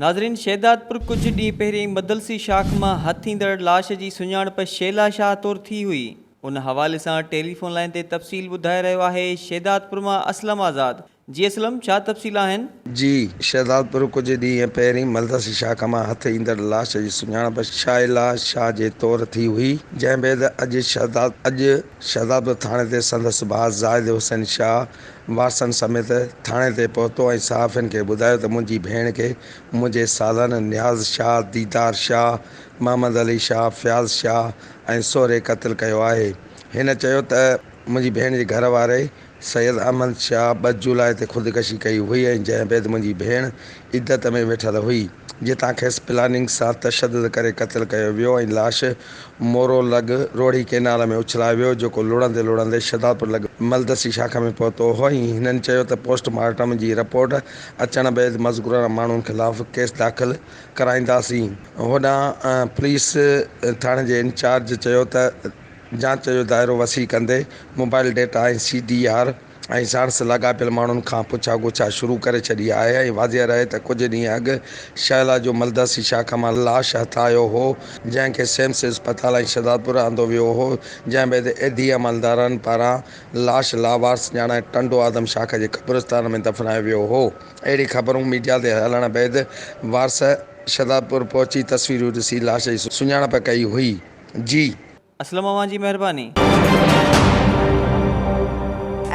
नाज़रीन, शहदादपुर कुछ ॾींहं पहिरीं मदलसी शाख मां हथ ईंदड़ लाश जी सुञाणप शेला शाह तौरु थी हुई। उन हवाले सां टेलीफोन लाइन ते तफ़सील ॿुधाए रहियो आहे शहदादपुर मां असलम आज़ाद। जी असलम, छा तफ़सील आहिनि? जी, शहदादपुर कुछ ॾींहं पहिरीं मदलसी शाख मां हथ ईंदड़ लाश जी सुञाणप शेला शाह जे तौरु थी हुई, जंहिं बैदि अॼु शहदादपुर थाणे ते संदसि भाउ ज़ाहिद हुसैन शाह वारसनि समेत थाणे ते पहुतो ऐं सहाफ़ियुनि खे ॿुधायो त मुंहिंजी भेण खे मुंहिंजे सालनि नियाज़ शाह, दीदार शाह, मोहम्मद अली शाह, फयाज़ शाह ऐं सोहरे क़त्ल कयो आहे। हिन चयो त मुंहिंजी भेण जे घर वारे सैयद अहमद शाह 2 जुलाई ते ख़ुदकशी कई हुई ऐं जंहिं बैदि मुंहिंजी भेण इद्दत में वेठल हुई, जितां खेसि प्लानिंग सां तशदुद करे क़त्ल कयो वियो ऐं लाश मोरो लॻ रोड़ी केनाल में उछलायो वियो, जेको लुड़ंदे लुड़ंदे शहदादपुर लॻ मदलसी शाख में पहुतो हो। हिननि चयो त पोस्टमार्टम जी रिपोर्ट अचण बैदि मज़कूर माण्हुनि ख़िलाफ़ केस दाख़िल कराईंदासीं। होॾां पुलिस थाणे जे इंचार्ज चयो त जांच जो दाइरो वसी कंदे मोबाइल डेटा ऐं CDR ऐं साण सां लाॻापियल माण्हुनि खां पुछा गुछा शुरू करे छॾी आहे ऐं वाज़िह रहे त कुझु ॾींहं अॻु शेला जो मदलसी शाख मां लाश हथ आयो हो, जंहिंखे सेम्स अस्पताल ऐं शहदादपुर आंदो वियो हो, जंहिं बैदि एधी अमलदारनि पारां लाश लावारस ॼाणे टंडो आदम शाख जे क़ब्रिस्तान में दफ़नायो वियो हो। अहिड़ी ख़बरूं मीडिया ते हलण बैदि वारस शहदादपुर पहुची तस्वीरूं ॾिसी लाश जी सुञाणप कई हुई। जी असलम अवां जी महिरबानी।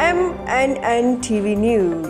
MNN TV News।